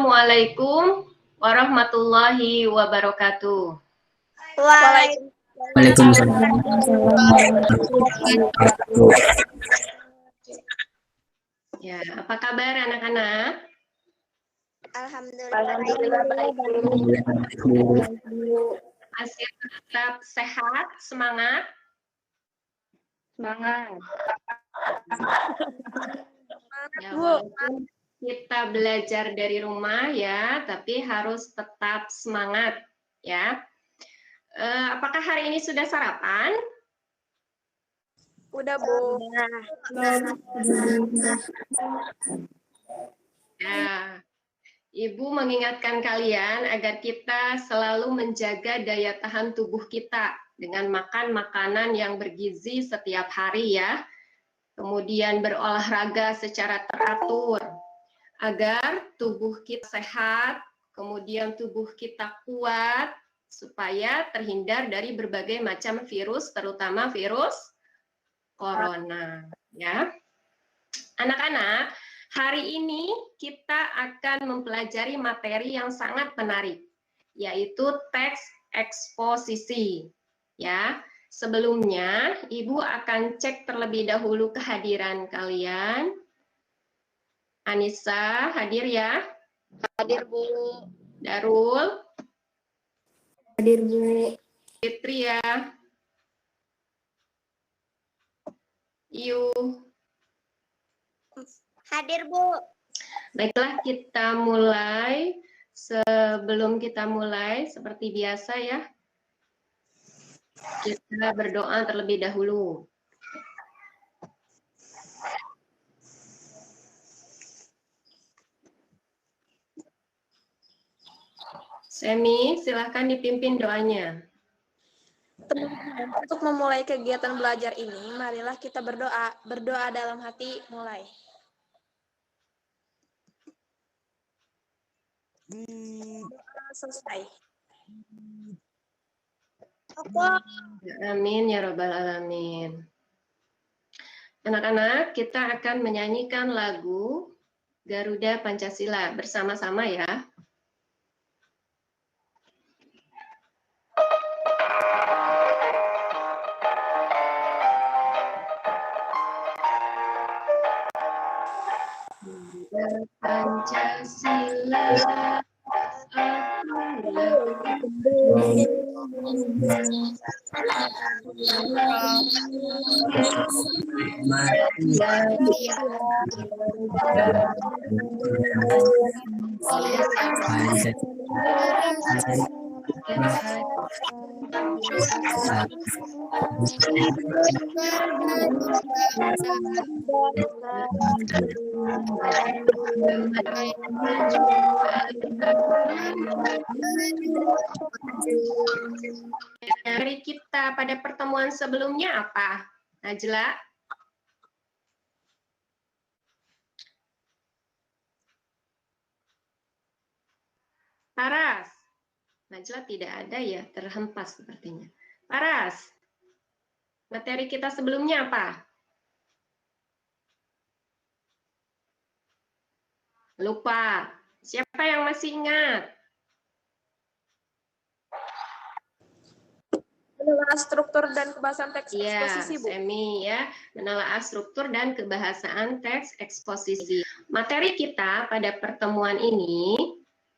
Assalamualaikum warahmatullahi wabarakatuh. Waalaikumsalam. Ya, apa kabar anak-anak? Alhamdulillah baik. Masih tetap sehat, semangat? Semangat. Ya, walaupun kita belajar dari rumah ya, tapi harus tetap semangat ya. Apakah hari ini sudah sarapan? Udah, Bu. Ya, Ibu mengingatkan kalian agar kita selalu menjaga daya tahan tubuh kita dengan makan makanan yang bergizi setiap hari ya. Kemudian berolahraga secara teratur agar tubuh kita sehat, kemudian tubuh kita kuat supaya terhindar dari berbagai macam virus, terutama virus corona ya. Anak-anak, hari ini kita akan mempelajari materi yang sangat menarik, yaitu teks eksposisi. Ya, sebelumnya Ibu akan cek terlebih dahulu kehadiran kalian. Anissa hadir ya? Hadir, Bu. Darul? Hadir, Bu. Fitri ya? Iyu? Hadir, Bu. Baiklah, kita mulai. Sebelum kita mulai, seperti biasa ya, kita berdoa terlebih dahulu. Semi, silahkan dipimpin doanya. Untuk memulai kegiatan belajar ini, marilah kita berdoa. Berdoa dalam hati, mulai. Selesai. Amin ya Rabbal Alamin. Anak-anak, kita akan menyanyikan lagu Garuda Pancasila bersama-sama ya. Garuda Pancasila. Dari kita pada pertemuan sebelumnya apa? Najla? Paras? Najla tidak ada ya, terhempas sepertinya. Paras, materi kita sebelumnya apa? Lupa. Siapa yang masih ingat? Menelaah struktur dan kebahasaan teks eksposisi, Bu. Semi ya, menelaah struktur dan kebahasaan teks eksposisi. Materi kita pada pertemuan ini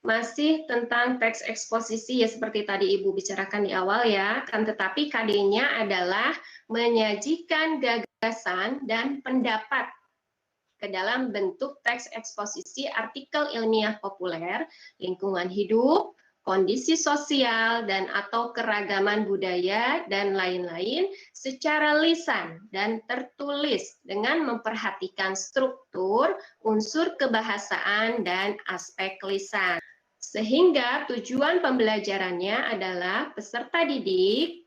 masih tentang teks eksposisi ya, seperti tadi Ibu bicarakan di awal ya, kan, tetapi KD-nya adalah menyajikan gagasan dan pendapat ke dalam bentuk teks eksposisi artikel ilmiah populer, lingkungan hidup, kondisi sosial, dan atau keragaman budaya, dan lain-lain secara lisan dan tertulis dengan memperhatikan struktur, unsur kebahasaan, dan aspek lisan. Sehingga tujuan pembelajarannya adalah peserta didik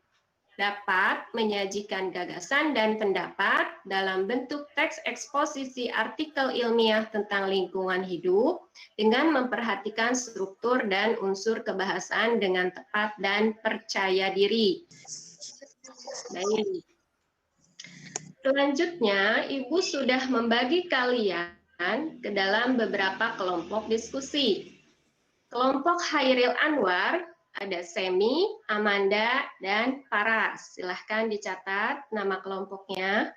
dapat menyajikan gagasan dan pendapat dalam bentuk teks eksposisi artikel ilmiah tentang lingkungan hidup dengan memperhatikan struktur dan unsur kebahasaan dengan tepat dan percaya diri. Baik. Selanjutnya, Ibu sudah membagi kalian ke dalam beberapa kelompok diskusi. Kelompok Hairil Anwar ada Semi, Amanda, dan Paras. Silahkan dicatat nama kelompoknya.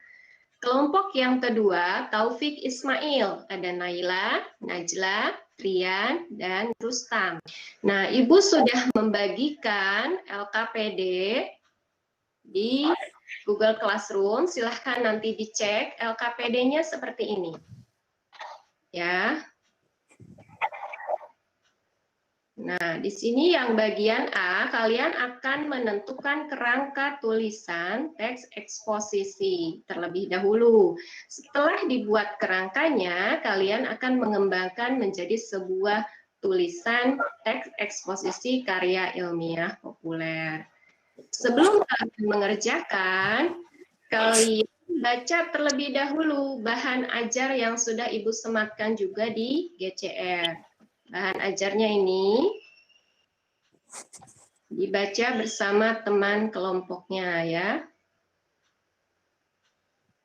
Kelompok yang kedua, Taufik Ismail. Ada Naila, Najla, Trian, dan Rustam. Nah, Ibu sudah membagikan LKPD di Google Classroom. Silahkan nanti dicek LKPD-nya seperti ini. Ya. Nah, di sini yang bagian A, kalian akan menentukan kerangka tulisan teks eksposisi terlebih dahulu. Setelah dibuat kerangkanya, kalian akan mengembangkan menjadi sebuah tulisan teks eksposisi karya ilmiah populer. Sebelum kalian mengerjakan, kalian baca terlebih dahulu bahan ajar yang sudah Ibu sematkan juga di GCR. Bahan ajarnya ini dibaca bersama teman kelompoknya ya.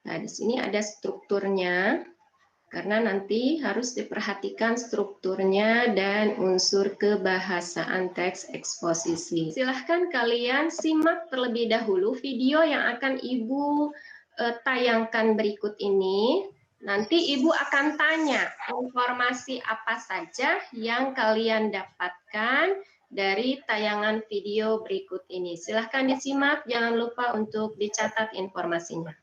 Nah, di sini ada strukturnya, karena nanti harus diperhatikan strukturnya dan unsur kebahasaan teks eksposisi. Silahkan kalian simak terlebih dahulu video yang akan Ibu tayangkan berikut ini. Nanti Ibu akan tanya informasi apa saja yang kalian dapatkan dari tayangan video berikut ini. Silahkan disimak, jangan lupa untuk dicatat informasinya.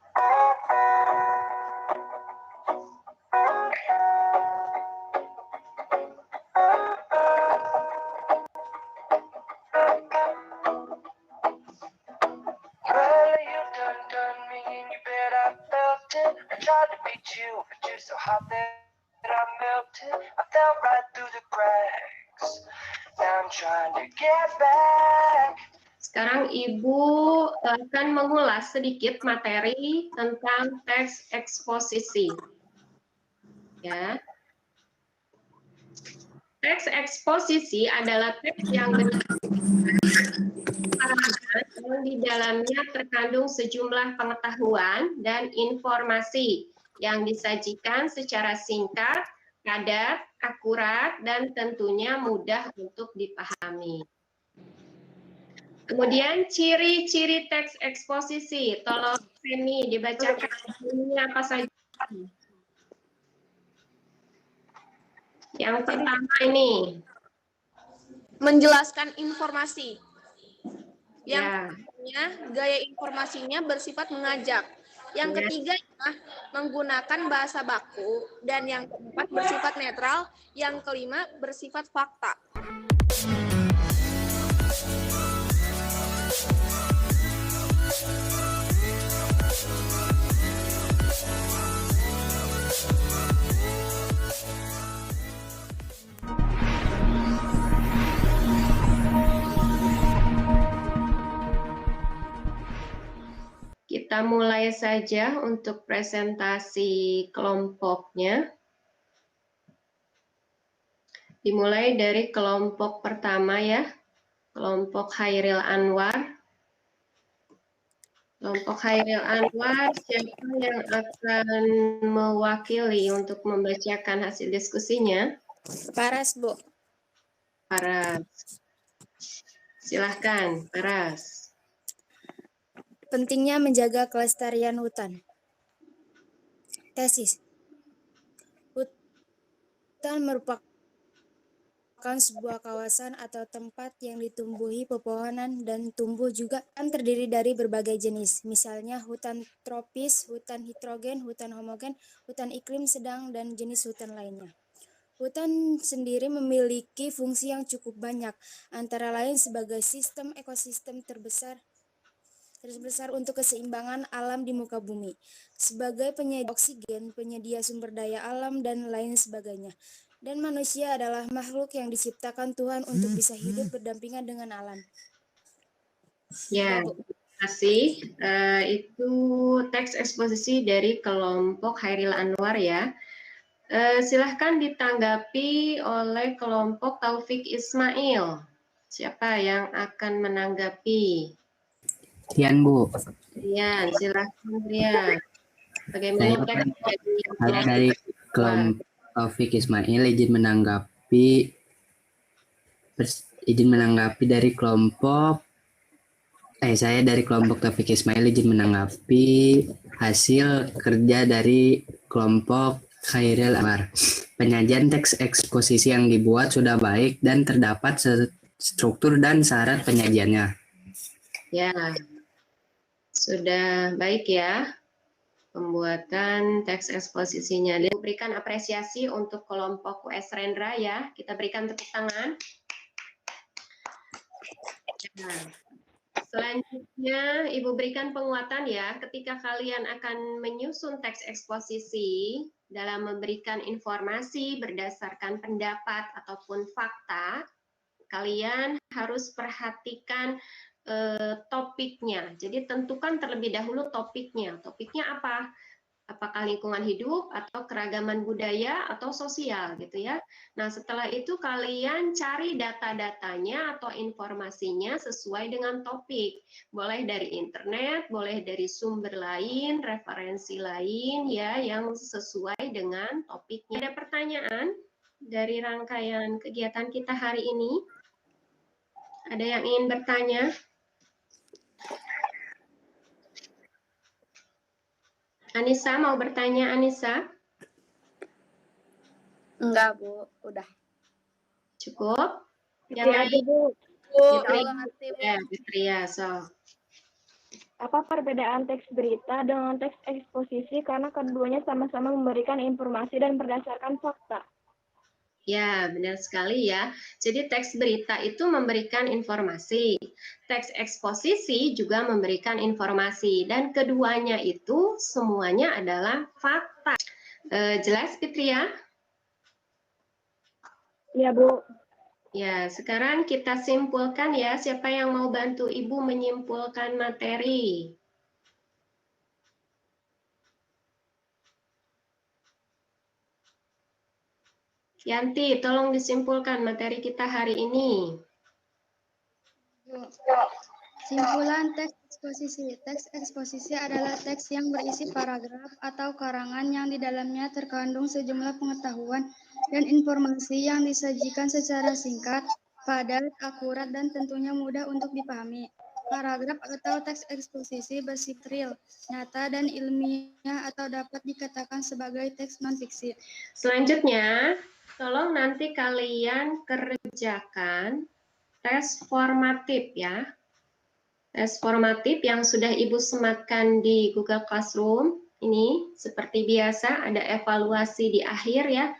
Sekarang Ibu akan mengulas sedikit materi tentang teks eksposisi. Ya. Teks eksposisi adalah teks yang yang di dalamnya terkandung sejumlah pengetahuan dan informasi yang disajikan secara singkat, padat, akurat, dan tentunya mudah untuk dipahami. Kemudian ciri-ciri teks eksposisi, tolong Semi dibacakan ini apa saja. Yang pertama ini. Menjelaskan informasi. Yang Ya. keduanya, gaya informasinya bersifat mengajak. Yang ketiga, menggunakan bahasa baku. Dan yang keempat, bersifat netral. Yang kelima, bersifat fakta. Kita mulai saja untuk presentasi kelompoknya. Dimulai dari kelompok pertama ya, kelompok Hairil Anwar. Kelompok Hairil Anwar, siapa yang akan mewakili untuk membacakan hasil diskusinya? Paras, Bu. Paras. Silahkan, Paras. Pentingnya menjaga kelestarian hutan. Tesis. Hutan merupakan sebuah kawasan atau tempat yang ditumbuhi pepohonan dan tumbuh juga terdiri dari berbagai jenis. Misalnya hutan tropis, hutan hidrogen, hutan homogen, hutan iklim sedang, dan jenis hutan lainnya. Hutan sendiri memiliki fungsi yang cukup banyak, antara lain sebagai sistem ekosistem terbesar untuk keseimbangan alam di muka bumi, sebagai penyedia oksigen, penyedia sumber daya alam, dan lain sebagainya. Dan manusia adalah makhluk yang diciptakan Tuhan untuk bisa hidup berdampingan dengan alam. Ya, terima kasih. Itu teks eksposisi dari kelompok Hairil Anwar ya. Silahkan ditanggapi oleh kelompok Taufik Ismail. Siapa yang akan menanggapi? Rian, Bu. Rian, silahkan Rian. Bagaimana teks dari kelompok Taufik Ismail izin menanggapi izin menanggapi dari kelompok. Saya dari kelompok Taufik Ismail izin menanggapi hasil kerja dari kelompok Khairil Anwar. Penyajian teks eksposisi yang dibuat sudah baik dan terdapat struktur dan syarat penyajiannya. Ya, sudah baik ya pembuatan teks eksposisinya. Berikan apresiasi untuk kelompok US Rendra ya. Kita berikan tepuk tangan. Nah, selanjutnya, Ibu berikan penguatan ya, ketika kalian akan menyusun teks eksposisi dalam memberikan informasi berdasarkan pendapat ataupun fakta, kalian harus perhatikan topiknya. Jadi tentukan terlebih dahulu topiknya. Topiknya apa? Apakah lingkungan hidup atau keragaman budaya atau sosial gitu ya. Nah, setelah itu kalian cari data-datanya atau informasinya sesuai dengan topik. Boleh dari internet, boleh dari sumber lain, referensi lain ya yang sesuai dengan topiknya. Ada pertanyaan dari rangkaian kegiatan kita hari ini? Ada yang ingin bertanya? Anissa mau bertanya, Anissa? Enggak, Bu. Udah. Cukup? Yang Fitri aja, lain? Bu. Fitri ya, so. Apa perbedaan teks berita dengan teks eksposisi karena keduanya sama-sama memberikan informasi dan berdasarkan fakta? Ya, benar sekali ya. Jadi teks berita itu memberikan informasi. Teks eksposisi juga memberikan informasi. Dan keduanya itu semuanya adalah fakta. Jelas, Fitri ya? Ya, Bu. Ya, sekarang kita simpulkan ya. Siapa yang mau bantu Ibu menyimpulkan materi? Yanti, tolong disimpulkan materi kita hari ini. Simpulan teks eksposisi. Teks eksposisi adalah teks yang berisi paragraf atau karangan yang di dalamnya terkandung sejumlah pengetahuan dan informasi yang disajikan secara singkat, padat, akurat, dan tentunya mudah untuk dipahami. Paragraf atau teks eksposisi bersifat real, nyata, dan ilmiah atau dapat dikatakan sebagai teks non-fiksi. Selanjutnya, tolong nanti kalian kerjakan tes formatif ya. Tes formatif yang sudah Ibu sematkan di Google Classroom. Ini seperti biasa ada evaluasi di akhir ya.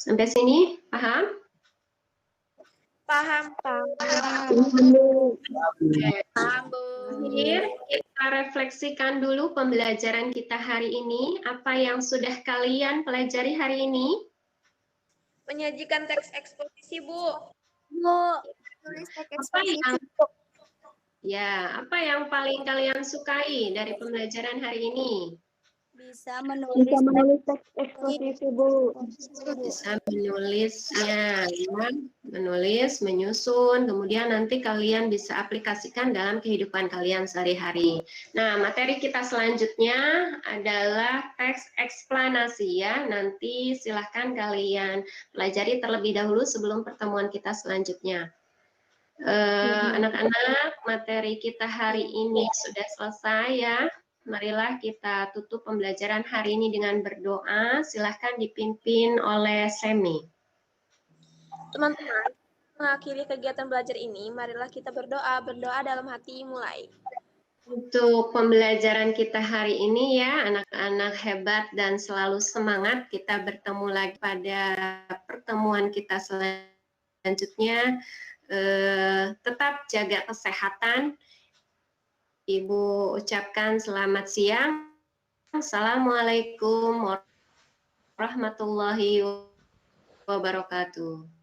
Sampai sini paham? Paham. Akhir, kita refleksikan dulu pembelajaran kita hari ini. Apa yang sudah kalian pelajari hari ini? Menyajikan teks eksposisi, Bu. Apa yang paling kalian sukai dari pembelajaran hari ini? Bisa menulis teks eksposisi, Bu. Bisa menulisnya, ya. Menulis, menyusun, kemudian nanti kalian bisa aplikasikan dalam kehidupan kalian sehari-hari. Nah, materi kita selanjutnya adalah teks eksplanasi ya. Nanti silahkan kalian pelajari terlebih dahulu sebelum pertemuan kita selanjutnya. Anak-anak, materi kita hari ini sudah selesai ya. Marilah kita tutup pembelajaran hari ini dengan berdoa. Silahkan dipimpin oleh Semi. Teman-teman, mengakhiri kegiatan belajar ini, marilah kita berdoa. Berdoa dalam hati mulai. Untuk pembelajaran kita hari ini ya, anak-anak hebat dan selalu semangat. Kita bertemu lagi pada pertemuan kita selanjutnya. Tetap jaga kesehatan. Ibu ucapkan selamat siang. Assalamualaikum warahmatullahi wabarakatuh.